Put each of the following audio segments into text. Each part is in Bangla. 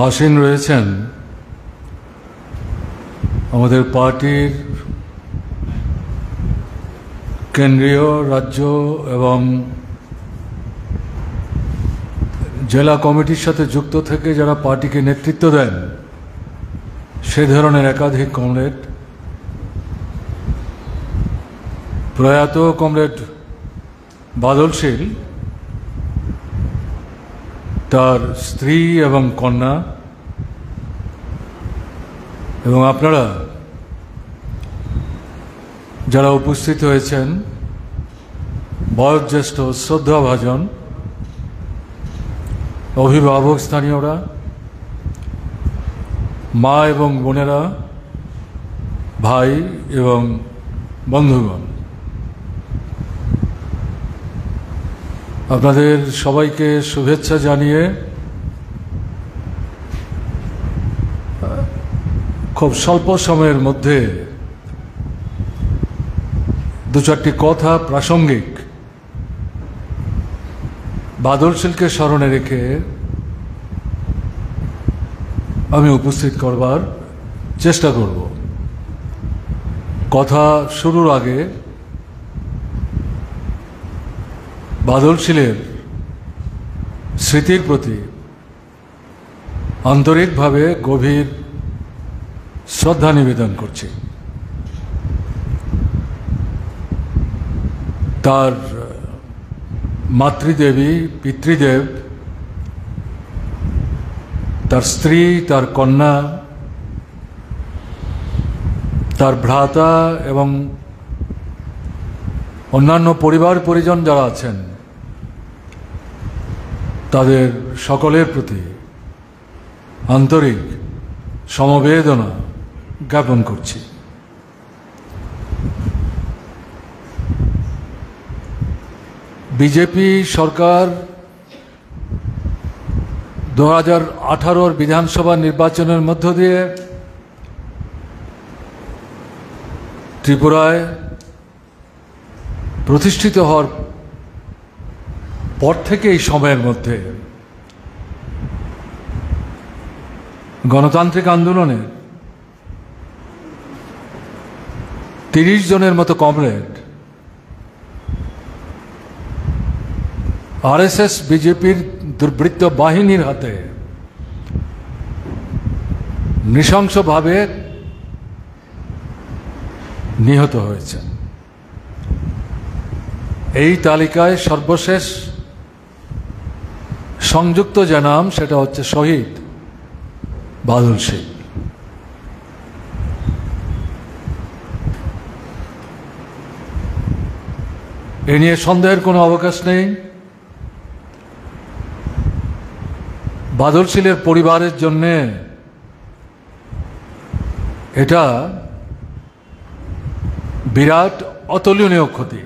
আসীন রয়েছেন আমাদের পার্টির কেন্দ্রীয়, রাজ্য এবং জেলা কমিটির সাথে যুক্ত থেকে যারা পার্টিকে নেতৃত্ব দেন সে ধরনের একাধিক কমরেড, প্রয়াত কমরেড বাদল শীল, তার স্ত্রী এবং কন্যা, এবং আপনারা যারা উপস্থিত হয়েছেন, বয়োজ্যেষ্ঠ শ্রদ্ধাভাজন অভিভাবক, স্থানীয়রা, মা এবং বোনেরা, ভাই এবং বন্ধুগণ, আপনাদের সবাইকে শুভেচ্ছা জানিয়ে খুব স্বল্প সময়ের মধ্যে দু চারটি কথা প্রাসঙ্গিক বাদল শীলকে স্মরণে রেখে আমি উপস্থিত করবার চেষ্টা করব। কথা শুরুর আগে বাদল শীলের স্মৃতির প্রতি আন্তরিকভাবে গভীর শ্রদ্ধা নিবেদন করছি। তার মাতৃদেবী, পিতৃদেব, তার স্ত্রী, তার কন্যা, তার ভ্রাতা এবং অন্যান্য পরিবার পরিজন যারা আছেন তাদের সকলের প্রতি আন্তরিক সমবেদনা জ্ঞাপন করছি। বিজেপি সরকার 2018 বিধানসভা নির্বাচনের মধ্য দিয়ে ত্রিপুরায় প্রতিষ্ঠিত হওয়ার পর থেকে এই সময়ের মধ্যে গণতান্ত্রিক আন্দোলনে 30 জনের মতো কমরেড আরএসএস বিজেপির দুর্বৃত্ত বাহিনীর হাতে নৃশংসভাবে নিহত হয়েছে। এই তালিকায় সর্বশেষ সংযুক্ত যে নাম সেটা হচ্ছে শহীদ বাদল শীল। এ নিয়ে সন্দেহের কোনো অবকাশ নেই। বাদল শীলের পরিবারের জন্যে এটা বিরাট অতুলনীয় ক্ষতি।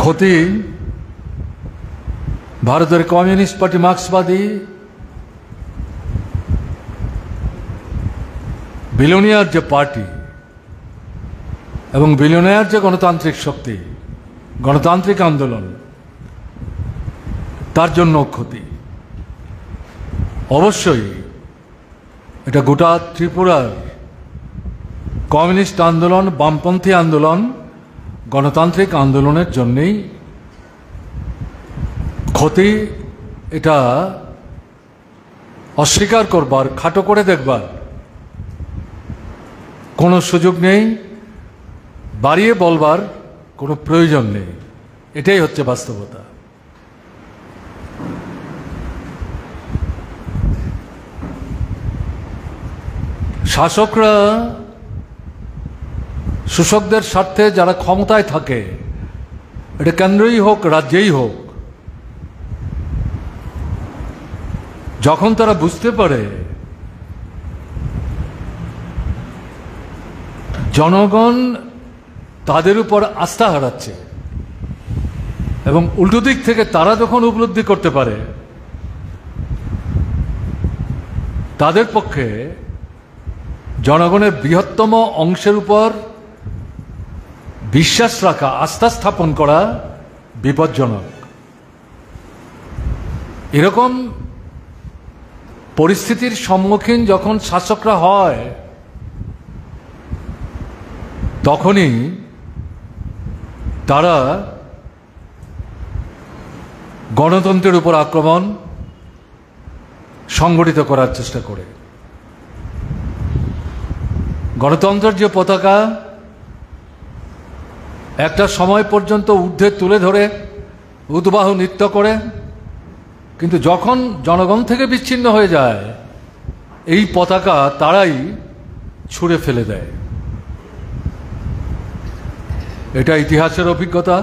ক্ষতি ভারতের কমিউনিস্ট পার্টি, মার্ক্সবাদী, বিলোনিয়ার যে পার্টি এবং বিলোনিয়ার যে গণতান্ত্রিক শক্তি, গণতান্ত্রিক আন্দোলন, তার জন্য ক্ষতি। অবশ্যই এটা গোটা ত্রিপুরার কমিউনিস্ট আন্দোলন, বামপন্থী আন্দোলন, গণতান্ত্রিক আন্দোলনের জন্যেই ক্ষতি। এটা অস্বীকার করবার, খাটো করে দেখবার কোনো সুযোগ নেই, বাড়িয়ে বলবার কোনো প্রয়োজন নেই। এটাই হচ্ছে বাস্তবতা। শাসকরা শোষকদের স্বার্থে যারা ক্ষমতায় থাকে, এটা কেন্দ্রেই হোক রাজ্যেই হোক, যখন তারা বুঝতে পারে জনগণ তাদের উপর আস্থা হারাচ্ছে এবং উল্টো দিক থেকে তারা যখন উপলব্ধি করতে পারে তাদের পক্ষে জনগণের বৃহত্তম অংশের উপর বিশ্বাস রাখা, আস্থা স্থাপন করা বিপজ্জনক। এরকম পরিস্থিতির সম্মুখীন যখন শাসকরা হয় তখনই তারা গণতন্ত্রের উপর আক্রমণ সংগঠিত করার চেষ্টা করে। গণতন্ত্রের যে পতাকা একটা সময় পর্যন্ত ঊর্ধ্বে তুলে ধরে উদ্বাহ নৃত্য করে, কিন্তু যখন জনগণ থেকে বিচ্ছিন্ন হয়ে যায় এই পতাকা তারাই ছুঁড়ে ফেলে দেয়। এটা ইতিহাসের অভিজ্ঞতা,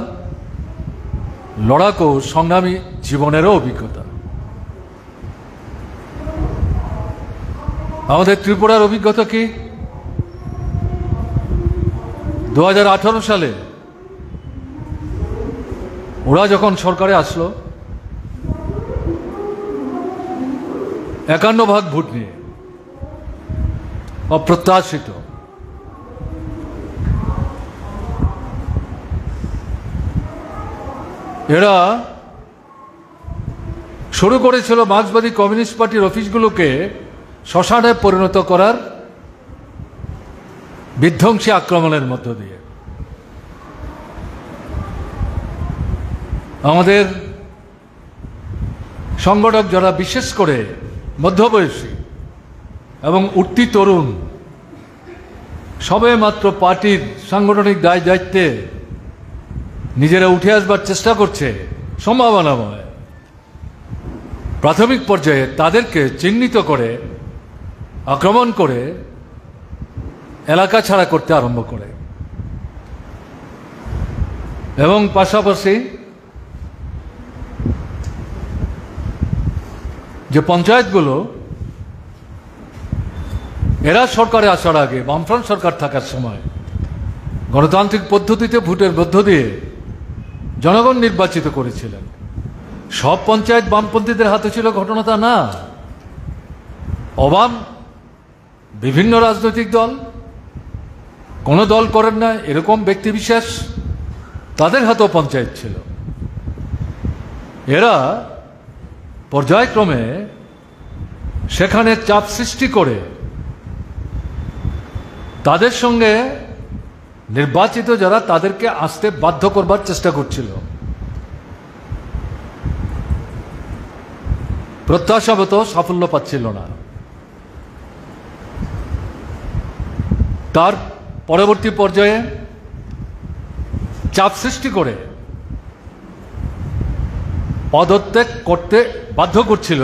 লড়াকু সংগ্রামী জীবনেরও অভিজ্ঞতা। আমাদের ত্রিপুরার অভিজ্ঞতা কি? 2018 সালে ওরা যখন সরকারে আসলো 51% ভোট নিয়ে, অপ্রত্যাশিত। এরা শুরু করেছিল মার্ক্সবাদী কমিউনিস্ট পার্টির অফিসগুলোকে শ্মশানে পরিণত করার বিধ্বংসী আক্রমণের মধ্য দিয়ে। আমাদের সংগঠক যারা বিশেষ করে মধ্যবয়সী এবং উঠতি তরুণ, সবে মাত্র পার্টির সাংগঠনিক দায় দায়িত্বে নিজেরা উঠে আসবার চেষ্টা করছে সম্ভাবনাময়, প্রাথমিক পর্যায়ে তাদেরকে চিহ্নিত করে আক্রমণ করে এলাকা ছাড়া করতে আরম্ভ করে। এবং পাশাপাশি যে পঞ্চায়েতগুলো এরা সরকারে আসার আগে বামফ্রন্ট সরকার থাকার সময় গণতান্ত্রিক পদ্ধতিতে ভোটের মধ্য দিয়ে জনগণ নির্বাচিত করেছিলেন। সব পঞ্চায়েত বামপন্থীদের হাতে ছিল ঘটনা তা না। অবাম বিভিন্ন রাজনৈতিক দল, কোনো দল করেন না এরকম ব্যক্তিবিশেষ, তাদের হাতেও পঞ্চায়েত ছিল। এরা পর্যায়ক্রমে সেখানে চাপ সৃষ্টি করে তাদের সঙ্গে নির্বাচিত যারা তাদেরকে আসতে বাধ্য করবার চেষ্টা করছিল। প্রত্যাশামতো সাফল্য পাচ্ছিল না। তার পরবর্তী পর্যায়ে চাপ সৃষ্টি করে পদত্যাগ করতে বাধ্য করছিল।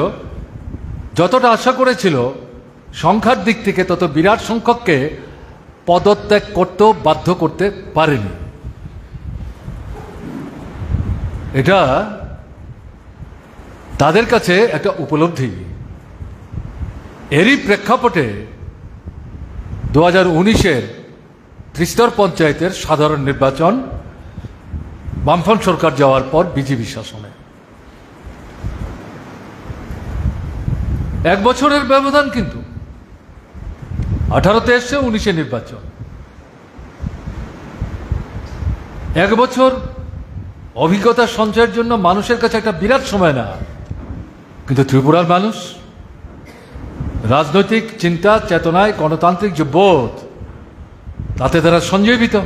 যতটা আশা করেছিল সংখ্যার দিক থেকে তত বিরাট সংখ্যককে পদত্যাগ করতেও বাধ্য করতে পারেনি। এটা তাদের কাছে একটা উপলব্ধি। এরই প্রেক্ষাপটে 2019-এর ত্রিস্তর পঞ্চায়েতের সাধারণ নির্বাচন বামফ্রন্ট সরকার যাওয়ার পর বিজেপি শাসনে 1 বছরের ব্যবধান, কিন্তু 18-তে এসছে 19-এ নির্বাচন। 1 বছর অভিজ্ঞতা সঞ্চয়ের জন্য মানুষের কাছে একটা বিরাট সময় না, কিন্তু ত্রিপুরার মানুষ রাজনৈতিক চিন্তা চেতনায় গণতান্ত্রিক যে বোধ তাতে তারা সঞ্জীবিত।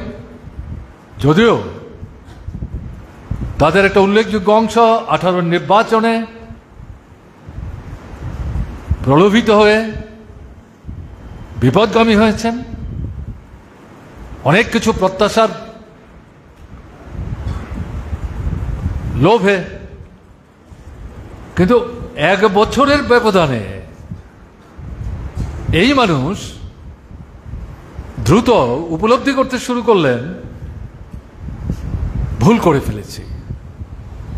যদিও তাদের একটা উল্লেখযোগ্য অংশ 18 নির্বাচনে প্রলোভিত হয়ে বিপদগামী হয়েছেন, অনেক কিছু প্রত্যাশার লোভে। কিন্তু 1 বছরের ব্যবধানে এই মানুষ দ্রুত উপলব্ধি করতে শুরু করলেন ভুল করে ফেলেছি,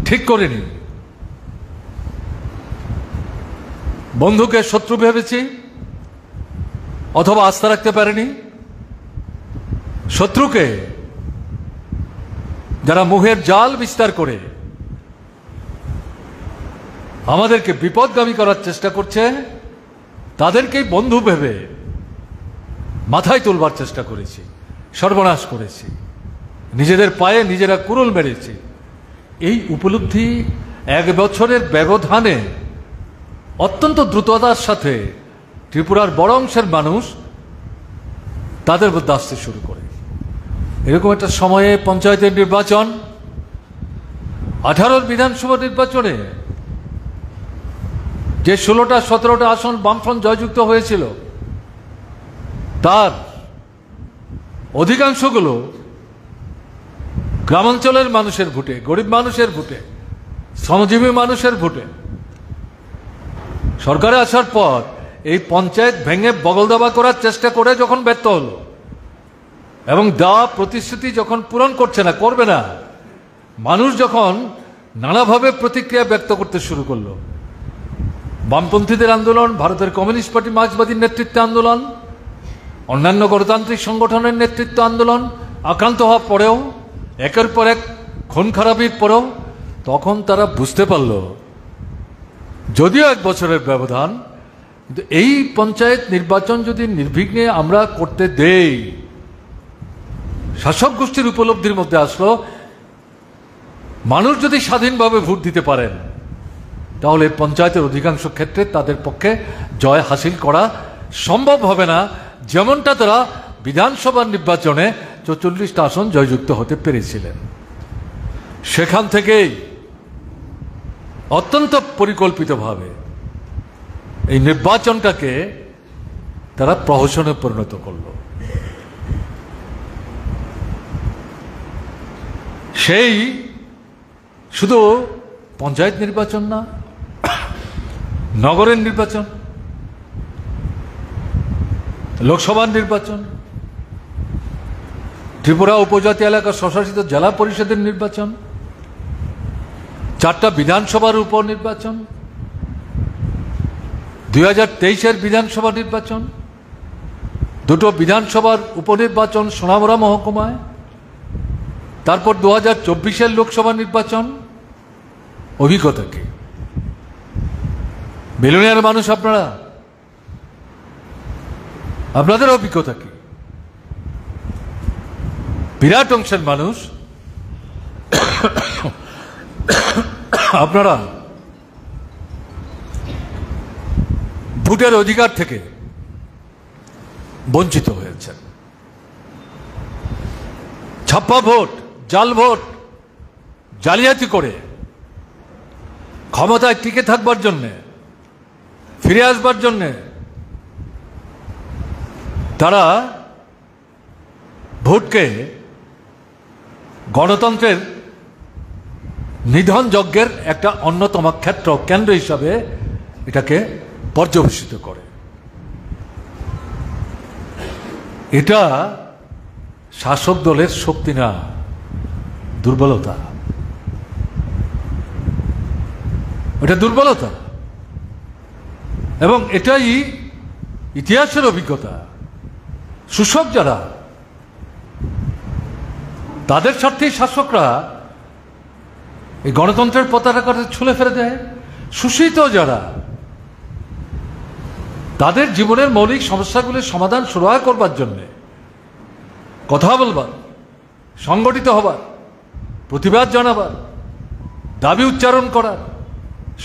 ঠিক করিনি, বন্ধুকে শত্রু ভেবেছি অথবা আস্থা রাখতে পারেনি। শত্রুকে যারা মুহের জাল বিস্তার করে আমাদেরকে বিপদগামী করার চেষ্টা করছে তাদেরকেই বন্ধু ভেবে মাথায় তুলবার চেষ্টা করেছি, সর্বনাশ করেছি, নিজেদের পায়ে নিজেরা কুড়ুল মেরেছি। এই উপলব্ধি 1 বছরের ব্যবধানে অত্যন্ত দ্রুততার সাথে ত্রিপুরার বড় অংশের মানুষ তাদের মধ্যে আসতে শুরু করে। এরকম একটা সময়ে পঞ্চায়েতের নির্বাচন, 18 বিধানসভা নির্বাচনে যে 16টা 17টা আসন বামফ্রন্ট জয়যুক্ত হয়েছিল, তার অধিকাংশগুলো গ্রামাঞ্চলের মানুষের ভোটে, গরিব মানুষের ভোটে, শ্রমজীবী মানুষের ভোটে। সরকারে আসার পর এই পঞ্চায়েত ভেঙে বগলদাবা করার চেষ্টা করে যখন ব্যর্থ হলো এবং দেওয়া প্রতিশ্রুতি যখন পূরণ করছে না, করবে না, মানুষ যখন নানাভাবে প্রতিক্রিয়া ব্যক্ত করতে শুরু করলো, বামপন্থীদের আন্দোলন, ভারতের কমিউনিস্ট পার্টি মার্ক্সবাদীর নেতৃত্বে আন্দোলন, অন্যান্য গণতান্ত্রিক সংগঠনের নেতৃত্ব আন্দোলন আক্রান্ত হওয়ার পরেও, একের পর এক খুন খারাপির পরেও, তখন তারা বুঝতে পারল যদিও 1 বছরের ব্যবধান, কিন্তু এই পঞ্চায়েত নির্বাচন যদি নির্বিঘ্নে আমরা করতে দেই, শাসক গোষ্ঠীর উপলব্ধির মধ্যে আসলো মানুষ যদি স্বাধীনভাবে ভোট দিতে পারেন, তাহলে পঞ্চায়েতের অধিকাংশ ক্ষেত্রে তাদের পক্ষে জয় হাসিল করা সম্ভব হবে না, যেমনটা তারা বিধানসভা নির্বাচনে 44টা আসন জয়যুক্ত হতে পেরেছিলেন। সেখান থেকেই অত্যন্ত পরিকল্পিতভাবে এই নির্বাচনটাকে তারা প্রহসনে পরিণত করল। সেই শুধু পঞ্চায়েত নির্বাচন না, নগরের নির্বাচন, লোকসভার নির্বাচন, ত্রিপুরা উপজাতি এলাকা স্বশাসিত জেলা পরিষদের নির্বাচন, 4টা বিধানসভার উপনির্বাচন, 2023-এর বিধানসভা নির্বাচন, 2টো বিধানসভার উপনির্বাচন সোনামুড়া মহকুমায়, তারপর 2024-এর লোকসভা নির্বাচন। অভিজ্ঞতা কি? বিলুনিয়ার মানুষ আপনারা, আপনাদের অভিজ্ঞতা কি? বিরাট অংশের মানুষ আপনারা ভোটের অধিকার থেকে বঞ্চিত হয়েছেন। ছাপ্পা ভোট, জাল ভোট, জালিয়াতি করে ক্ষমতায় টিকে থাকবার জন্যে, ফিরে আসবার জন্যে তারা ভোটকে গণতন্ত্রের নিধন যজ্ঞের একটা অন্যতম ক্ষেত্র, কেন্দ্র হিসাবে এটাকে পর্যবেসিত করে। এটা শাসক দলের শক্তি না, দুর্বলতা। এটা দুর্বলতা এবং এটাই ইতিহাসের অভিজ্ঞতা। শোষক যারা, তাদের স্বার্থেই শাসকরা এই গণতন্ত্রের পতাকা ছুঁড়ে ফেলে দেয়। শোষিত যারা, তাদের জীবনের মৌলিক সমস্যাগুলির সমাধান সুরাহা করবার জন্য কথা বলবার, সংগঠিত হবার, প্রতিবাদ জানাবার, দাবি উচ্চারণ করার,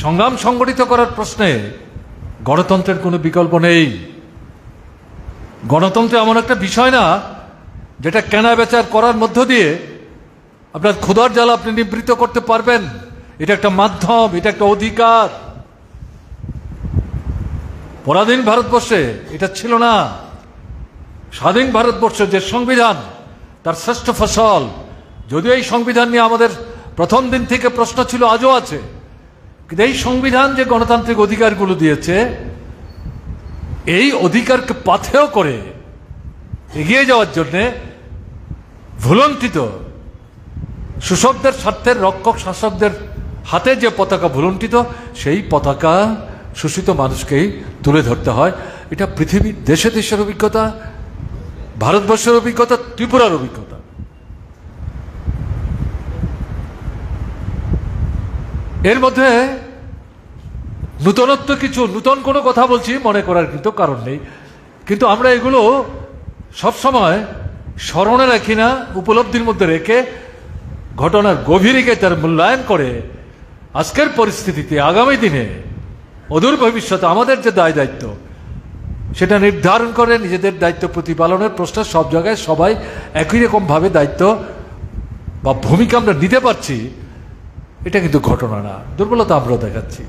সংগ্রাম সংগঠিত করার প্রশ্নে গণতন্ত্রের কোনো বিকল্প নেই। গণতন্ত্র এমন একটা বিষয় না যেটা কেনা বেচার করার মধ্য দিয়ে আপনার ক্ষুধার জ্বালা আপনি নিবৃত্ত করতে পারবেন। এটা একটা মাধ্যম, এটা একটা অধিকার। পরাধীন ভারতবর্ষে এটা ছিল না। স্বাধীন ভারতবর্ষে যে সংবিধান, তার শ্রেষ্ঠ ফসল, যদিও এই সংবিধান নিয়ে আমাদের প্রথম দিন থেকে প্রশ্ন ছিল, আজও আছে, কিন্তু এই সংবিধান যে গণতান্ত্রিক অধিকারগুলো দিয়েছে, এই অধিকারকে পাথেয় করে এগিয়ে যাওয়ার জন্যে ভুলন্টিত শোষকদের স্বার্থের রক্ষক শাসকদের হাতে যে পতাকা ভুলন্টিত, সেই পতাকা শোষিত মানুষকেই তুলে ধরতে হয়। এটা পৃথিবীর দেশে দেশের অভিজ্ঞতা, ভারতবর্ষের অভিজ্ঞতা, ত্রিপুরার অভিজ্ঞতা। এর মধ্যে নূতনত্ব কিছু, নূতন কোনো কথা বলছি মনে করার কিন্তু কারণ নেই, কিন্তু আমরা এগুলো সবসময় স্মরণে রাখি না, উপলব্ধির মধ্যে রেখে ঘটনার গভীরে তার মূল্যায়ন করে আজকের পরিস্থিতিতে আগামী দিনে অদূর ভবিষ্যতে আমাদের যে দায় দায়িত্ব সেটা নির্ধারণ করে নিজেদের দায়িত্ব প্রতিপালনের প্রশ্ন সব জায়গায় সবাই একই রকমভাবে দায়িত্ব বা ভূমিকা আমরা নিতে পারছি, এটা কিন্তু ঘটনা না, দুর্বলতা আমরাও দেখাচ্ছি।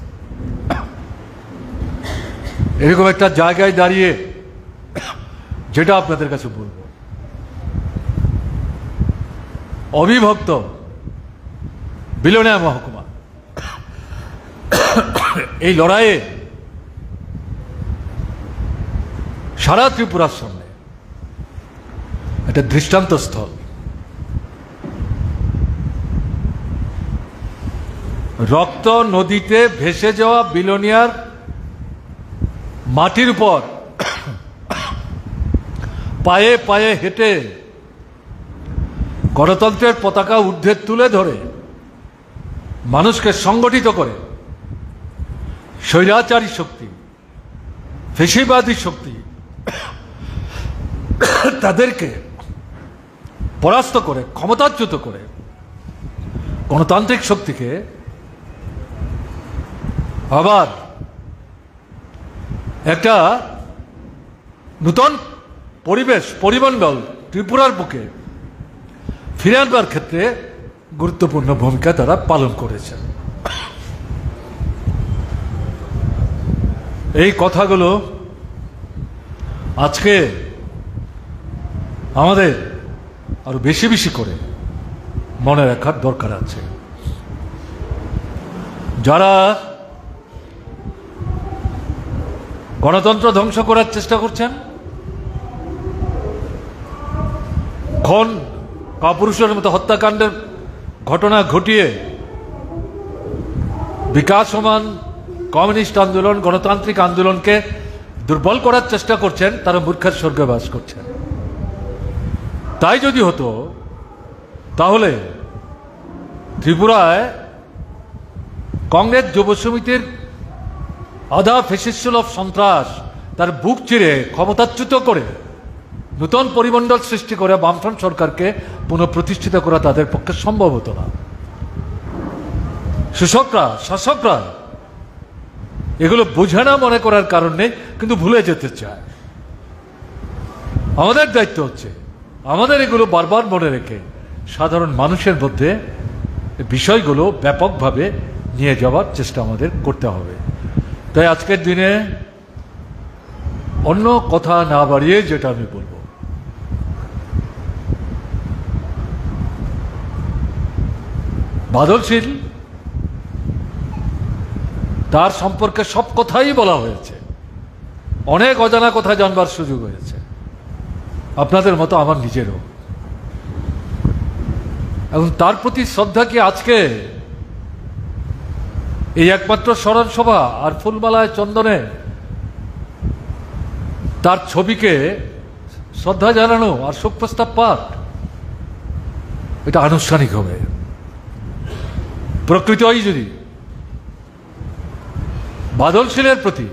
এরকম একটা জায়গায় দাঁড়িয়ে যেটা আপনাদের কাছে বলবো, অবিভক্ত বিলোনিয়া মহকুমা এই লড়াইয়ে সারা ত্রিপুরার সামনে একটা দৃষ্টান্ত স্থল। রক্ত নদীতে ভেসে যাওয়া বিলোনিয়ার মাটির উপর পায়ে পায়ে হেঁটে গণতন্ত্রের পতাকা ঊর্ধ্বে তুলে ধরে মানুষকে সংগঠিত করে স্বৈরাচারী শক্তি, ফ্যাসিবাদী শক্তি তাদেরকে পরাস্ত করে ক্ষমতাচ্যুত করে গণতান্ত্রিক শক্তিকে আবার একটা নূতন পরিবেশ পরিমণ্ডল ত্রিপুরার বুকে ফিরে আনবার ক্ষেত্রে গুরুত্বপূর্ণ ভূমিকা তারা পালন করেছেন। এই কথাগুলো আজকে আমাদের আরো বেশি বেশি করে মনে রাখার দরকার আছে। যারা গণতন্ত্র ধ্বংস করার চেষ্টা করছেন, খুন কাপুরুষের মতো হত্যাকাণ্ডের ঘটনা ঘটিয়ে বিকাশমান কমিউনিস্ট আন্দোলন গণতান্ত্রিক আন্দোলনকে দুর্বল করার চেষ্টা করছেন, তারা মূর্খের স্বর্গে বাস করছেন। তাই যদি হতো তাহলে ত্রিপুরায় কংগ্রেস যুব সমিতির আধা ফেসিস্টুল অফ সন্ত্রাস তার বুক চিরে ক্ষমতাচ্যুত করে নূতন পরিমণ্ডল সৃষ্টি করে বামফ্রন্ট সরকারকে পুনঃপ্রতিষ্ঠিত করা তাদের পক্ষে সম্ভব হতো না। শাসকরা এগুলো বোঝে না মনে করার কারণ নেই, কিন্তু ভুলে যেতে চায়। আমাদের দায়িত্ব হচ্ছে আমাদের এগুলো বারবার মনে রেখে সাধারণ মানুষের মধ্যে বিষয়গুলো ব্যাপকভাবে নিয়ে যাওয়ার চেষ্টা আমাদের করতে হবে। তাই আজকের দিনে অন্য কথা না বাড়িয়ে যেটা আমি বলবো, বাদলশীল তার সম্পর্কে সব কথাই বলা হয়েছে, অনেক অজানা কথা জানবার সুযোগ হয়েছে, আপনাদের মতো আমার নিজেরও। এবং তার প্রতি শ্রদ্ধা কি আজকে এই একমাত্র স্মরণ সভা আর ফুলমালায় চন্দনে তার ছবিকে শ্রদ্ধা জানানো আর শোক প্রস্তাব পাঠ, এটা আনুষ্ঠানিক হবে। প্রকৃতই যদি বাদলশীলের প্রতি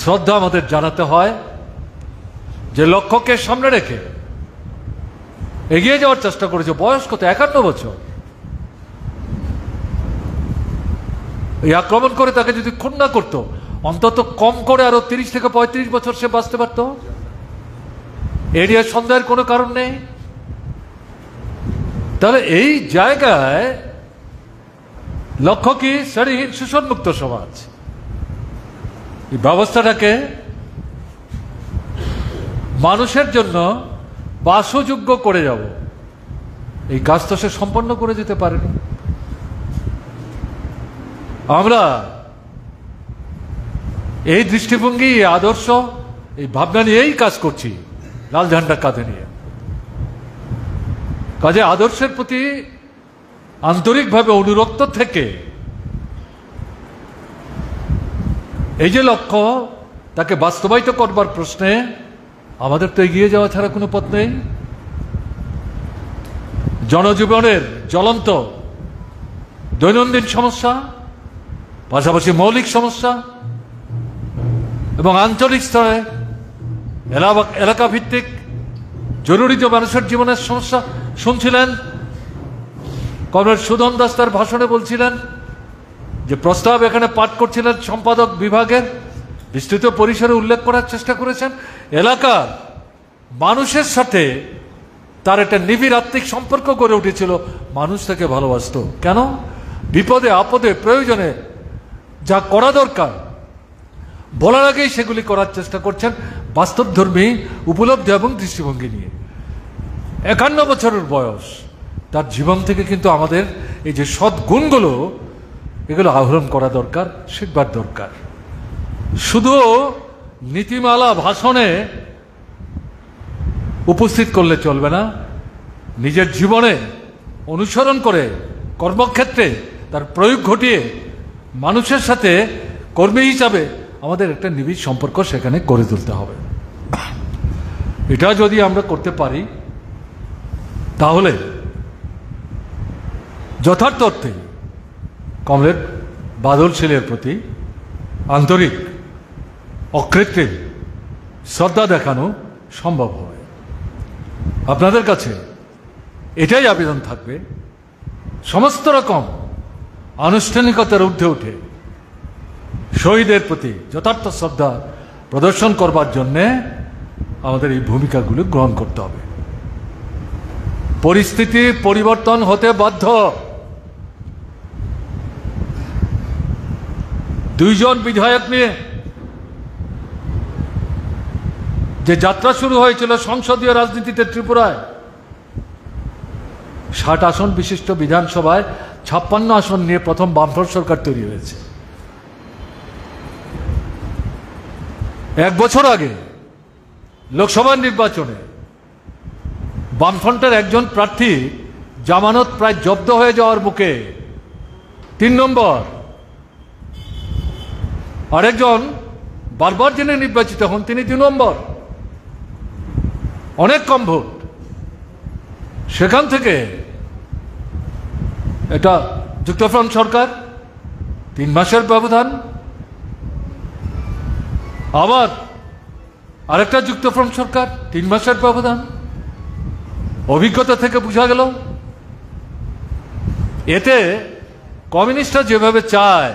শ্রদ্ধা আমাদের জানাতে হয়, যে লক্ষ্যকে সামনে রেখে এগিয়ে যাওয়ার চেষ্টা করেছে, বয়স কত 51 বছর, এই আক্রমণ করে তাকে যদি খুন না করতো, অন্তত কম করে আরো 30 থেকে 35 বছর সে বাঁচতে পারত। এরিয়া সন্দেহের কোনো কারণ নেই। তাহলে এই জায়গায় লক্ষ্য কি? শ্রেণীহীন শোষণমুক্ত সমাজ। এই ব্যবস্থাটাকে মানুষের জন্য বাসযোগ্য করে যাব, এই কাজ তো সে সম্পন্ন করে যেতে পারেনি। আমরা এই দৃষ্টিভঙ্গি, আদর্শ, এই ভাবনা নিয়েই কাজ করছি, লাল ঝান্ডা কাঁধে নিয়ে। কাজে আদর্শের প্রতি আন্তরিকভাবে অনুরক্ত থেকে এই যে লক্ষ্য, তাকে বাস্তবায়িত করবার প্রশ্নে আমাদের তো এগিয়ে যাওয়া ছাড়া কোনো পথ নেই। জনজীবনের জ্বলন্ত দৈনন্দিন সমস্যা, পাশাপাশি মৌলিক সমস্যা এবং আঞ্চলিক স্তরে এলাকা ভিত্তিক জরুরি যে মানুষের জীবনের সমস্যা শুনছিলেন। কমরেড সুধন দাস তার ভাষণে বলছিলেন যে প্রস্তাব এখানে পাঠ করছিলেন সম্পাদক বিভাগের, বিস্তৃত পরিসরে উল্লেখ করার চেষ্টা করেছেন। এলাকার মানুষের সাথে তার একটা নিবিড় আত্মিক সম্পর্ক গড়ে উঠেছিল, মানুষ তাকে ভালোবাসত। কেন? বিপদে আপদে প্রয়োজনে যা করা দরকার বলার আগেই সেগুলি করার চেষ্টা করছেন বাস্তবধর্মী উপলব্ধি এবং দৃষ্টিভঙ্গি নিয়ে। 51 বছরের বয়স, তার জীবন থেকে কিন্তু আমাদের এই যে সদ্গুণগুলো, এগুলো আহরণ করা দরকার, শিখবার দরকার। শুধু নীতিমালা ভাষণে উপস্থিত করলে চলবে না, নিজের জীবনে অনুসরণ করে কর্মক্ষেত্রে তার প্রয়োগ ঘটিয়ে মানুষের সাথে কর্মী হিসাবে আমাদের একটা নিবিড় সম্পর্ক সেখানে গড়ে তুলতে হবে। এটা যদি আমরা করতে পারি তাহলে যথার্থ অর্থে কমরেড বাদল শীলের প্রতি আন্তরিক অকৃত্রিম শ্রদ্ধা দেখানো সম্ভব হবে। আপনাদের কাছে এটাই আবেদন থাকবে, সমস্ত রকম আনুষ্ঠানিকতার ঊর্ধ্বে উঠে শহীদের প্রতি যথার্থ শ্রদ্ধা প্রদর্শন করবার জন্যে আমাদের এই ভূমিকাগুলো গ্রহণ করতে হবে। পরিস্থিতি পরিবর্তন হতে বাধ্য। 2 জন বিধায়ক নিয়ে যে যাত্রা শুরু হয়েছিল সংসদীয় রাজনীতিতে ত্রিপুরায়, 60 আসন বিশিষ্ট বিধানসভায় 56 আসন নিয়ে প্রথম বামফ্রন্ট সরকার তৈরি হয়েছে। 1 বছর আগে লোকসভা নির্বাচনে বামফ্রন্টের একজন প্রার্থী জামানত প্রায় জব্দ হয়ে যাওয়ার মুখে 3 নম্বর, আরেকজন বারবার যিনি নির্বাচিত হন তিনি 2 নম্বর, অনেক কম ভোট। সেখান থেকে এটা যুক্তফ্রন্ট সরকার, 3 মাসের ব্যবধান, আবার আরেকটা যুক্তফ্রন্ট সরকার, 3 মাসের ব্যবধান। অভিজ্ঞতা থেকে বোঝা গেল এতে কমিউনিস্টরা যেভাবে চায়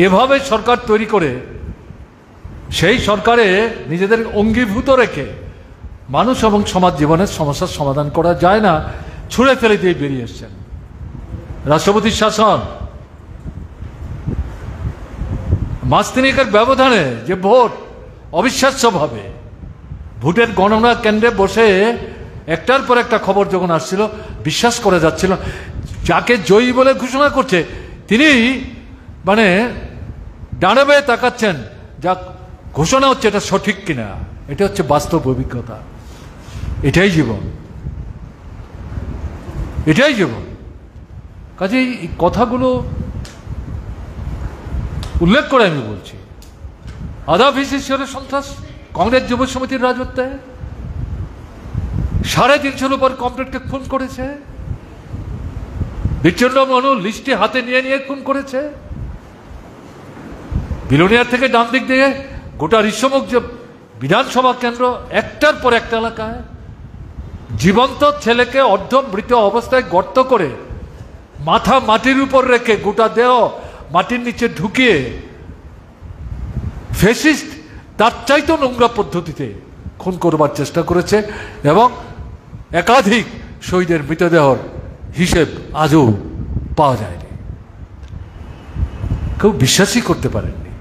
এভাবে সরকার তৈরি করে সেই সরকারে নিজেদের অঙ্গীভূত রেখে মানুষ এবং সমাজ জীবনের সমস্যার সমাধান করা যায় না, ছুঁড়ে ফেলে দিয়ে বেরিয়ে এসছেন। রাষ্ট্রপতির শাসন, মাস তিনেকের ব্যবধানে যে ভোট, অবিশ্বাস্যভাবে ভোটের গণনা কেন্দ্রে বসে একটার পর একটা খবর যখন আসছিল বিশ্বাস করা যাচ্ছিল যাকে জয়ী বলে ঘোষণা করছে তিনি মানে ডানে বায়ে তাকাচ্ছেন, যা ঘোষণা হচ্ছে এটা সঠিক কিনা। এটা হচ্ছে বাস্তব অভিজ্ঞতা, এটাই জীবন, এটাই জীবন। কাজেই এই কথাগুলো উল্লেখ করে আমি বলছি, আধা বিশিষ্টের সন্ত্রাস কংগ্রেস যুব সমিতির রাজত্বে 350 উপর কমরেডকে খুন করেছে, বিচ্ছিন্ন মনু লিস্টে হাতে নিয়ে নিয়ে খুন করেছে। বিলোনিয়ার থেকে ডান দিক দিয়ে গোটা ঋষ্যমুখ যে বিধানসভা কেন্দ্র, একটার পর একটা এলাকায় জীবন্ত ছেলেকে অর্ধমৃত অবস্থায় গর্ত করে মাথা মাটির উপর রেখে গোটা দেহ মাটির নিচে ঢুকিয়ে ফ্যাসিস্ট তার চাইতে নোংরা পদ্ধতিতে খুন করবার চেষ্টা করেছে এবং একাধিক শহীদের মৃতদেহর হিসেব আজও পাওয়া যায়নি। কেউ বিশ্বাসই করতে পারেননি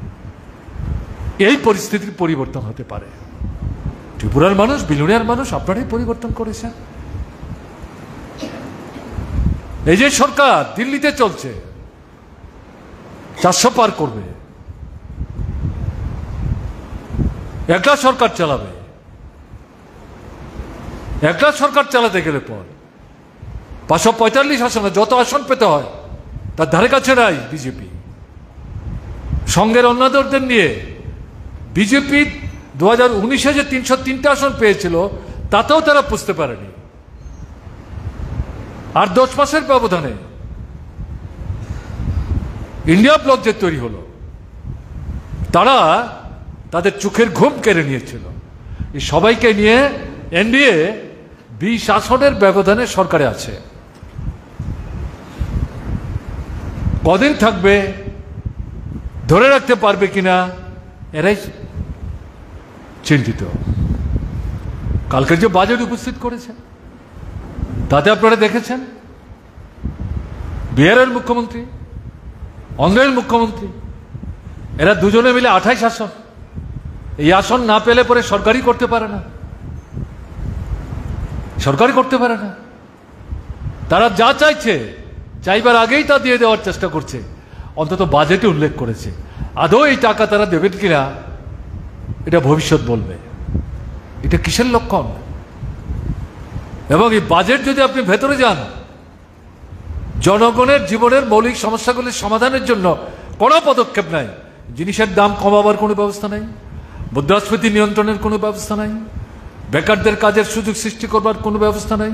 এই পরিস্থিতির পরিবর্তন হতে পারে। ত্রিপুরার মানুষ, বিলোনিয়ার মানুষ আপনারাই পরিবর্তন করেছেন। এই যে সরকার দিল্লিতে চলছে, 400 পার করবে, একলা সরকার চালাবে। একলা সরকার চালাতে গেলে পর 545 আসনে যত আসন পেতে হয় তার ধারে কাছে নাই বিজেপি। সঙ্গের অন্যদের নিয়ে বিজেপি 2019-এ যে 303টা আসন পেয়েছিল তাতেও তারা বুঝতে পারেনি। আর 10 মাসের ব্যবধানে ইন্ডিয়া ব্লক যে তৈরি হলো, তারা তাদের চোখের ঘুম কেড়ে নিয়েছিল। এই সবাইকে নিয়ে এনডিএ 20 আসনের ব্যবধানে সরকারে আছে। কদিন থাকবে, ধরে রাখতে পারবে কিনা, এরাই চিন্তিত। কালকে যে বাজেট উপস্থিত করেছে তাতে আপনারা দেখেছেন বিহারের মুখ্যমন্ত্রী, অন্ধ্রের মুখ্যমন্ত্রী, এরা দুজনে মিলে 28 আসন, এই আসন না পেলে পরে সরকারই করতে পারে না, সরকারই করতে পারে না। তারা যা চাইছে, চাইবার আগেই তা দিয়ে দেওয়ার চেষ্টা করছে, অন্তত বাজেটে উল্লেখ করেছে। আদৌ এই টাকা তারা দেবেন কিনা এটা ভবিষ্যৎ বলবে। এটা কিসের লক্ষণ? এবং এই বাজেট যদি আপনি ভেতরে যান, জনগণের জীবনের মৌলিক সমস্যাগুলির সমাধানের জন্য কোনো পদক্ষেপ নাই। জিনিসের দাম কমাবার কোনো ব্যবস্থা নাই, মুদ্রাস্ফীতি নিয়ন্ত্রণের কোনো ব্যবস্থা নাই, বেকারদের কাজের সুযোগ সৃষ্টি করবার কোনো ব্যবস্থা নাই,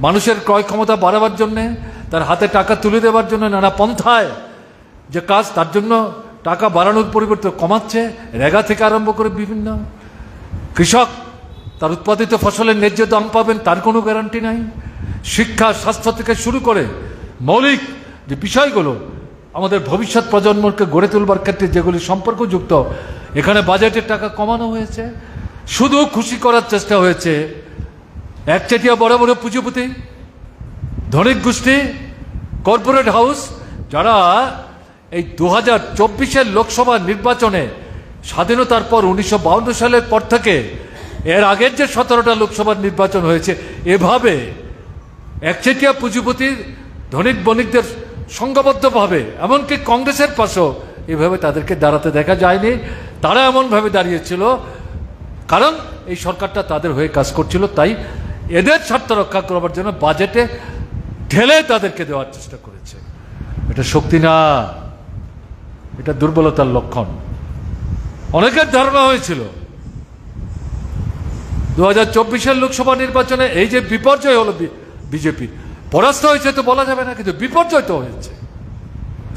মানুষের ক্রয় ক্ষমতা বাড়াবার জন্যে, তার হাতে টাকা তুলে দেওয়ার জন্য নানা পন্থায় যে কাজ, তার জন্য টাকা বাড়ানোর পরিবর্তে কমাচ্ছে, রেগা থেকে আরম্ভ করে বিভিন্ন। কৃষক তার উৎপাদিত ফসলের ন্যায্য দাম পাবেন তার কোনো গ্যারান্টি নাই। শিক্ষা, স্বাস্থ্য থেকে শুরু করে মৌলিক যে বিষয়গুলো আমাদের ভবিষ্যৎ প্রজন্মকে গড়ে তুলবার ক্ষেত্রে যেগুলি সম্পর্কযুক্ত, এখানে বাজেটের টাকা কমানো হয়েছে। শুধু খুশি করার চেষ্টা হয়েছে একচেটিয়া বড় বড় পুঁজিপতি, ধনিক গোষ্ঠী, কর্পোরেট হাউস, যারা এই 2024-এর লোকসভা নির্বাচনে স্বাধীনতার পর 1952 সালের পর থেকে এর আগের যে 17টা লোকসভার নির্বাচন হয়েছে, এভাবে একচেটিয়া পুঁজিপতির ধনিক বণিকদের সংঘবদ্ধভাবে, এমনকি কংগ্রেসের পাশেও এভাবে তাদেরকে দাঁড়াতে দেখা যায়নি। তারা এমনভাবে দাঁড়িয়েছিল কারণ এই সরকারটা তাদের হয়ে কাজ করছিল, তাই এদের স্বার্থ রক্ষা করবার জন্য বাজেটে ঢেলে তাদেরকে দেওয়ার চেষ্টা করেছে। এটা শক্তি না, এটা দুর্বলতার লক্ষণ। অনেকের ধারণা হয়েছিল 2024-এর লোকসভা নির্বাচনে এই যে বিপর্যয় হলো, বিজেপি পরাস্ত হয়েছে তো বলা যাবে না, কিন্তু বিপর্যয় তো হয়েছে।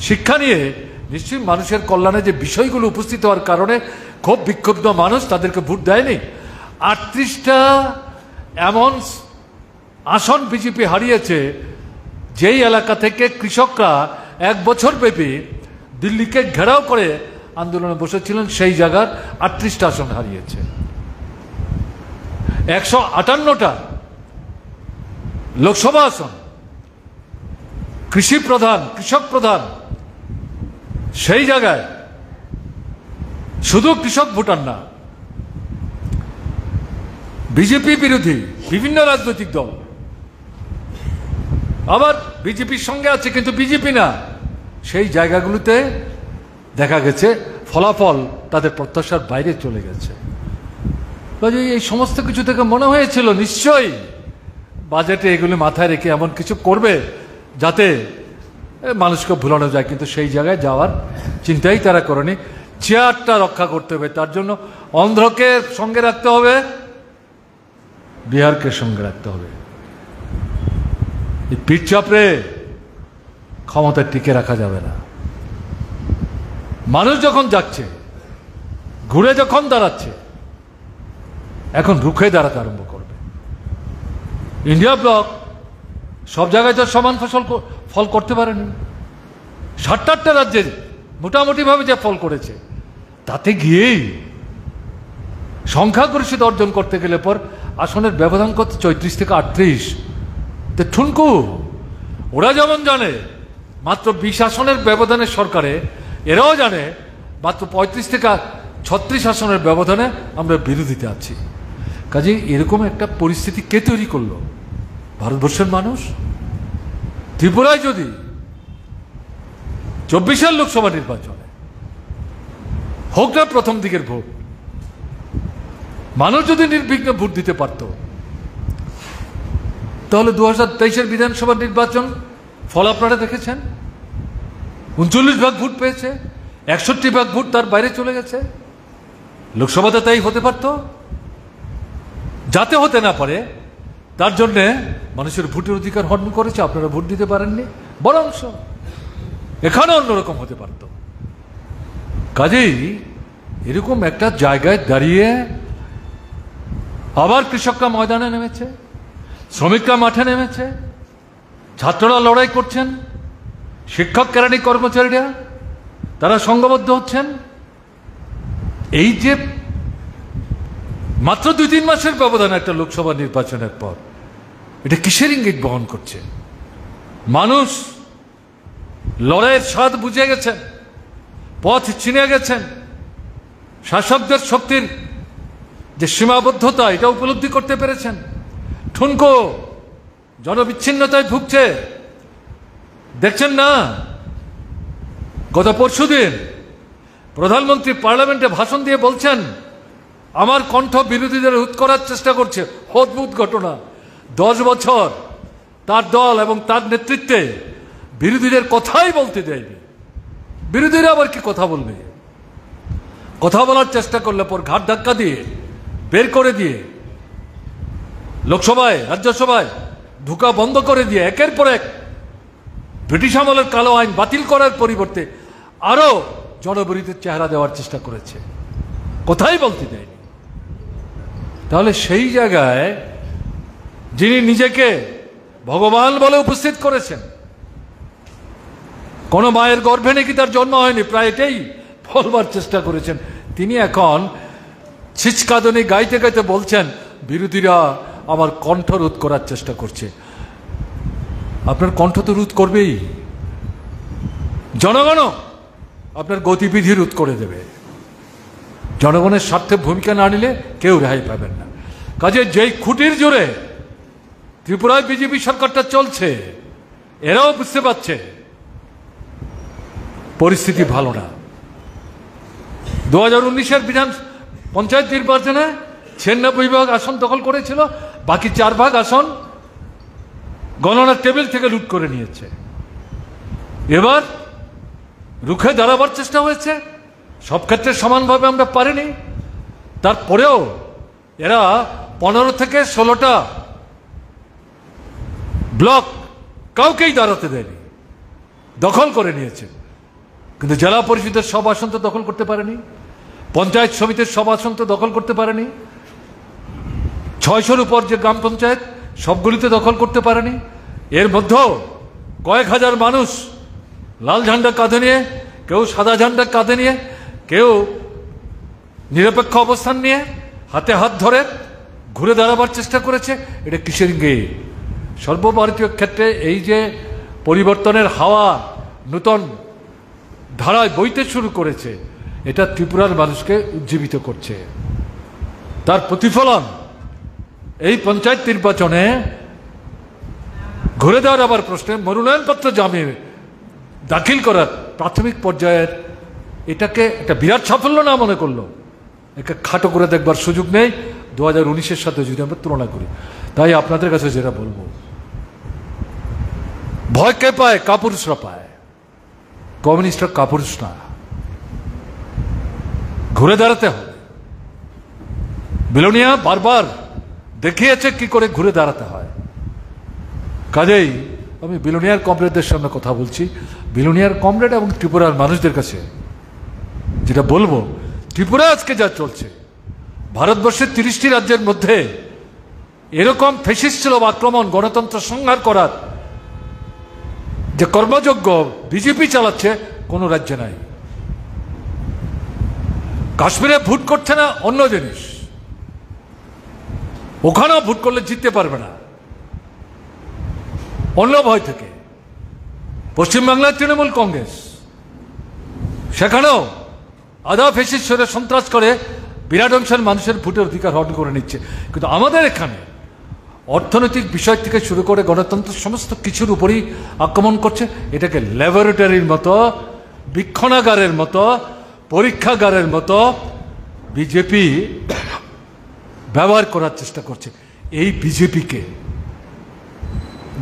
শিক্ষা নিয়ে নিশ্চয়ই মানুষের কল্যাণে যে বিষয়গুলো উপস্থিত হওয়ার কারণে খুব বিক্ষুব্ধ মানুষ তাদেরকে ভোট দেয়নি। 38টা এমন আসন বিজেপি হারিয়েছে যেই এলাকা থেকে কৃষকরা 1 বছর ব্যাপী দিল্লিকে ঘেরাও করে আন্দোলনে বসেছিলেন, সেই জায়গার 38টা আসন হারিয়েছে। 158টা লোকসভা আসন কৃষি প্রধান, কৃষক প্রধান, সেই জায়গায় শুধু কৃষক ভোটার না, বিজেপি বিরোধী বিভিন্ন রাজনৈতিক দল আবার বিজেপির সঙ্গে আছে কিন্তু বিজেপি না, সেই জায়গাগুলোতে দেখা গেছে ফলাফল তাদের প্রত্যাশার বাইরে চলে গেছে। এই সমস্ত কিছু থেকে মনে হয়েছিল নিশ্চয়ই বাজেটে এগুলি মাথায় রেখে এমন কিছু করবে যাতে মানুষকে ভুলানো যায়, কিন্তু সেই জায়গায় যাওয়ার চিন্তাই তারা করেনি। চেয়ারটা রক্ষা করতে হবে, তার জন্য অন্ধ্রকে সঙ্গে রাখতে হবে, বিহারকে সঙ্গে রাখতে হবে। এই পিঠ চাপড়ে ক্ষমতা টিকে রাখা যাবে না। মানুষ যখন যাচ্ছে, ঘুরে যখন দাঁড়াচ্ছে, এখন রুখে দাঁড়াতে আরম্ভ করবে। ইন্ডিয়া ব্লক সব জায়গায় তো সমান ফল করতে পারেনি। 7-8টা রাজ্যে মোটামুটি ভাবে যে ফল করেছে, তাতে গিয়েই সংখ্যাগরিষ্ঠতা অর্জন করতে গেলে পর আসনের ব্যবধান করতে 34 থেকে 38, ঠুনকু। ওরা যেমন জানে মাত্র 20 আসনের ব্যবধানে সরকারে, এরাও জানে মাত্র 35 থেকে 36 আসনের ব্যবধানে আমরা বিরোধীতে আছি। কাজে এরকম একটা পরিস্থিতি কে তৈরি করলো? ভারতবর্ষের মানুষ। ত্রিপুরায় যদি 24-এর লোকসভা নির্বাচনে হোক না প্রথম দিকের ভোট, মানুষ যদি নির্বিঘ্নে ভোট দিতে পারত, তাহলে 2023-এর বিধানসভা নির্বাচন ফল আপনারা দেখেছেন। 39% ভোট পেয়েছে, 61% ভোট তার বাইরে চলে গেছে। লোকসভাতে তাই হতে পারত। যাতে হতে না পারে তার জন্যে মানুষের ভোটের অধিকার হরণ করেছে, আপনারা ভোট দিতে পারেননি। বড় অংশ এখানে অন্যরকম হতে পারত। কাজেই এরকম একটা জায়গায় দাঁড়িয়ে আবার কৃষকরা ময়দানে নেমেছে, শ্রমিকরা মাঠে নেমেছে, ছাত্ররা লড়াই করছেন, শিক্ষক কেরানি কর্মচারীরা তারা সংঘবদ্ধ হচ্ছেন। এই যে মাত্র 2-3 মাসের ব্যবধান একটা লোকসভা নির্বাচনের পর, এটা কিসের ইঙ্গিত বহন করছে? মানুষ লড়াইয়ের স্বাদ বুঝে গেছেন, পথ চিনে গেছেন, শাসকদের শক্তির যে সীমাবদ্ধতা এটা উপলব্ধি করতে পেরেছেন। ঠুনকো জনবিচ্ছিন্নতায় ভুগছে, দেখছেন না? গত পরশুদিন প্রধানমন্ত্রী পার্লামেন্টে ভাষণ দিয়ে বলছেন, আমার কণ্ঠ বিরোধীদের রোধ করার চেষ্টা করছে। অদ্ভুত ঘটনা, 10 বছর তার দল এবং তার নেতৃত্বে বিরোধীদের কথাই বলতে দেয়নি। বিরোধীরা আবার কি কথা বলবে? কথা বলার চেষ্টা করলে পর ঘাট ধাক্কা দিয়ে বের করে দিয়ে, লোকসভায় রাজ্যসভায় ঢুকা বন্ধ করে দিয়ে একের পর এক ব্রিটিশ আমলের কালো আইন বাতিল করার পরিবর্তে আরো জনবিরোধীর চেহারা দেওয়ার চেষ্টা করেছে, কোথায় বলতে দেয়নি। তাহলে সেই জায়গায় যিনি নিজেকে ভগবান বলে উপস্থিত করেছেন, কোন মায়ের গর্ভে নাকি তার জন্ম হয়নি, প্রায় এটাই বলবার চেষ্টা করেছেন, তিনি এখন ছিচকাদনি গাইতে গাইতে বলছেন বিরোধীরা আমার কণ্ঠ রোধ করার চেষ্টা করছে। আপনার কণ্ঠ তো রোধ করবেই, জনগণ আপনার গতিবিধি রোধ করে দেবে। জনগণের স্বার্থে ভূমিকা না নিলে কেউ রেহাই পাবেন না। কাজে যেই খুঁটির জোরে ত্রিপুরায় বিজেপি সরকারটা চলছে, এরাও বুঝতে পারছে পরিস্থিতি ভালো না। 2019-এর বিধান পঞ্চায়েত নির্বাচনে 96 ভাগ আসন দখল করেছিল, বাকি 4 ভাগ আসন গণনার টেবিল থেকে লুট করে নিয়েছে। এবার রুখে দাঁড়াবার চেষ্টা হয়েছে, সব ক্ষেত্রে সমানভাবে আমরা পারিনি। তারপরেও এরা 15 থেকে 16টা ব্লক কাউকেই দাঁড়াতে দেয়নি, দখল করে নিয়েছে। কিন্তু জেলা পরিষদের সব আসন তো দখল করতে পারেনি, পঞ্চায়েত সমিতির সব আসন তো দখল করতে পারেনি, 600-র উপর যে গ্রাম পঞ্চায়েত সবগুলিতে দখল করতে পারেনি। এর মধ্যেও কয়েক হাজার মানুষ লাল ঝান্ডা কাঁধে নিয়ে, কেউ সাদা ঝান্ডা কাঁধে নিয়ে, কেউ নিরপেক্ষ অবস্থান নিয়ে হাতে হাত ধরে ঘুরে দাঁড়াবার চেষ্টা করেছে। এটা কিসের ইঙ্গিত? সর্বভারতীয় ক্ষেত্রে এই যে পরিবর্তনের হাওয়া নূতন ধারায় বইতে শুরু করেছে, এটা ত্রিপুরার মানুষকে উজ্জীবিত করছে। তার প্রতিফলন এই পঞ্চায়েত নির্বাচনে ঘুরে দাঁড়াবার প্রশ্নে মনোনয়নপত্র জামিন দাখিল করার প্রাথমিক পর্যায়ের এটাকে একটা বিরাট সাফল্য না মনে করলো, একে খাটো করে দেখবার সুযোগ নেই 2019-এর সাথে যদি আমরা তুলনা করি। তাই আপনাদের কাছে যেটা বলবো, ভয় কে পায়? কাপুরুষরা পায়, কমিউনিস্টরা কাপুরুষ না। ঘুরে দাঁড়াতে হবে। বিলোনিয়া বারবার দেখিয়েছে কি করে ঘুরে দাঁড়াতে হয়। কাজেই আমি বিলোনিয়ার কমরেডদের সামনে কথা বলছি, বিলোনিয়ার কমরেড এবং ত্রিপুরার মানুষদের কাছে যেটা বলবো, ত্রিপুরা আজকে যা চলছে, ভারতবর্ষের 30টি রাজ্যের মধ্যে এরকম ফ্যাসিস্ট আক্রমণ, গণতন্ত্র সংহার করার যে কর্মযজ্ঞ বিজেপি চালাচ্ছে কোন রাজ্যে নাই। কাশ্মীরে ভোট করছে না অন্য জিনিস, ওখানেও ভোট করলে জিততে পারবে না অন্য ভয় থেকে। পশ্চিমবাংলার তৃণমূল কংগ্রেস, সেখানেও আধা ফেসিস সন্ত্রাস করে বিরাট অংশের মানুষের ভোটের অধিকার হরণ করে নিচ্ছে। কিন্তু আমাদের এখানে অর্থনৈতিক বিষয় থেকে শুরু করে গণতন্ত্র সমস্ত কিছুর উপরই আক্রমণ করছে। এটাকে ল্যাবরেটরির মতো, বীক্ষণাগারের মতো, পরীক্ষাগারের মতো বিজেপি ব্যবহার করার চেষ্টা করছে। এই বিজেপিকে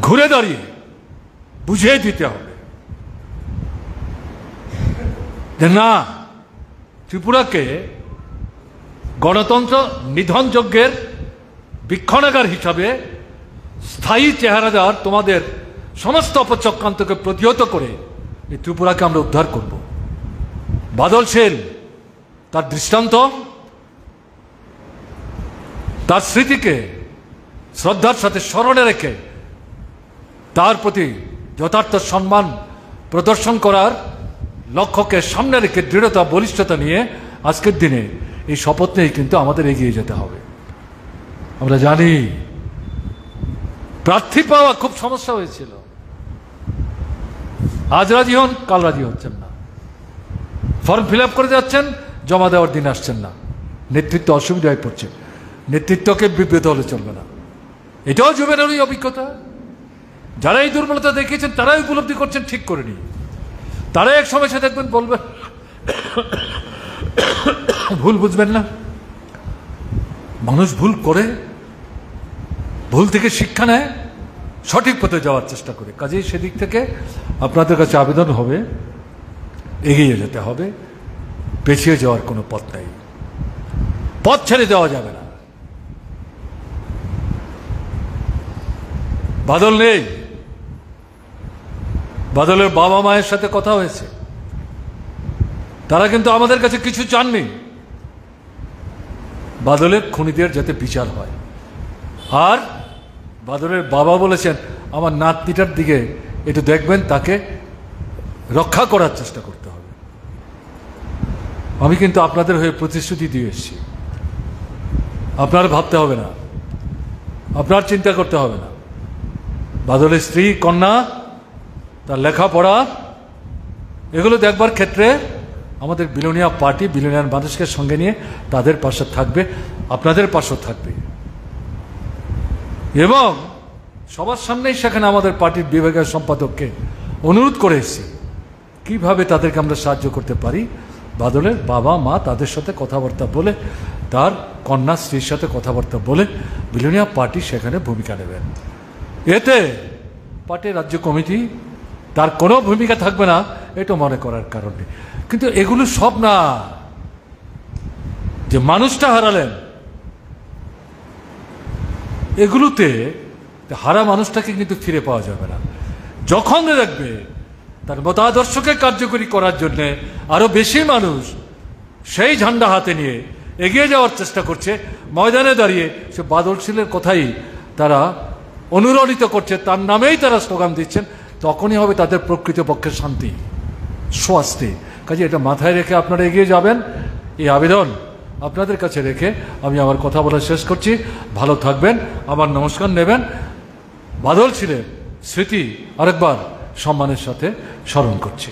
ঘুরে দাঁড়িয়ে বুঝিয়ে দিতে হবে যে না, ত্রিপুরাকে গণতন্ত্র নিধন যজ্ঞের বীক্ষণাগার হিসাবে স্থায়ী চেহারা দেওয়ার তোমাদের সমস্ত অপচক্রান্তকে প্রতিহত করে এই ত্রিপুরাকে আমরা উদ্ধার করব। বাদল সেন তার দৃষ্টান্ত, তার স্মৃতিকে শ্রদ্ধার সাথে স্মরণে রেখে তার প্রতি যথার্থ সম্মান প্রদর্শন করার লক্ষ্যকে সামনে রেখে দৃঢ়তা বলিষ্ঠতা নিয়ে আজকের দিনে এই শপথ নিয়েই কিন্তু আমাদের এগিয়ে যেতে হবে। আমরা জানি প্রার্থী পাওয়া খুব সমস্যা হয়েছিল, আজ রাজি হন, কাল রাজি হচ্ছেন না, ফর্ম ফিল আপ করে যাচ্ছেন, জমা দেওয়ার দিন আসছেন না, নেতৃত্ব অসুবিধায় পড়ছে। নেতৃত্বকে বিব্রত হলে চলবে না, এটাও যুবেরই অভিজ্ঞতা। যারা এই দুর্বলতা দেখিয়েছেন তারাই উপলব্ধি করছেন ঠিক করে নি, তারা এক সময় সে দেখবেন বলবেন ভুল বুঝবেন না। মানুষ ভুল করে, ভুল থেকে শিক্ষা নেয়, সঠিক পথে যাওয়ার চেষ্টা করে। কাজেই সেদিক থেকে আপনাদের কাছে আবেদন হবে, এগিয়ে যেতে হবে, পেছিয়ে যাওয়ার কোনো পথ নেই, পথ ছেড়ে দেওয়া যাবে না। বাদল নেই, বাদলের বাবা মায়ের সাথে কথা হয়েছে, তারা কিন্তু আমাদের কাছে কিছু চাননি, বাদলের খুনিদের যাতে বিচার হয়। আর বাদলের বাবা বলেছেন আমার নাতনিটার দিকে একটু দেখবেন, তাকে রক্ষা করার চেষ্টা করতে হবে। আমি কিন্তু আপনাদের হয়ে প্রতিশ্রুতি দিয়ে এসেছি, আপনার ভাবতে হবে না, আপনার চিন্তা করতে হবে না। বাদলের স্ত্রী, কন্যা, তার লেখাপড়া, এগুলো দেখবার ক্ষেত্রে আমাদের বিলোনিয়া পার্টি বিলোনিয়ার মানুষকে সঙ্গে নিয়ে তাদের পাশে থাকবে, আপনাদের পাশেও থাকবে। এবং সবার সামনেই সেখানে আমাদের পার্টির বিভাগীয় সম্পাদককে অনুরোধ করে এসেছি কীভাবে তাদেরকে আমরা সাহায্য করতে পারি। বাদলের বাবা মা তাদের সাথে কথাবার্তা বলে, তার কন্যা স্ত্রীর সাথে কথাবার্তা বলে বিলোনিয়া পার্টি সেখানে ভূমিকা নেবেন। এতে পার্টির রাজ্য কমিটি তার কোনো ভূমিকা থাকবে না এটা মনে করার কারণে। কিন্তু এগুলো সব না, যে মানুষটা হারালেন, এগুলোতে হারা মানুষটাকে কিন্তু ফিরে পাওয়া যাবে না। যখন দেখবে তার মতাদর্শকে কার্যকরী করার জন্য আরো বেশি মানুষ সেই ঝান্ডা হাতে নিয়ে এগিয়ে যাওয়ার চেষ্টা করছে, ময়দানে দাঁড়িয়ে সে বাদল শীলের কথাই তারা অনুরণিত করছে, তার নামেই তারা স্লোগান দিচ্ছেন, তখনই হবে তাদের প্রকৃতপক্ষে শান্তি, স্বস্তি। কাজে এটা মাথায় রেখে আপনারা এগিয়ে যাবেন, এই আবেদন আপনাদের কাছে রেখে আমি আমার কথা বলা শেষ করছি। ভালো থাকবেন, আমার নমস্কার নেবেন। বাদল শীলের স্মৃতি আরেকবার সম্মানের সাথে স্মরণ করছি।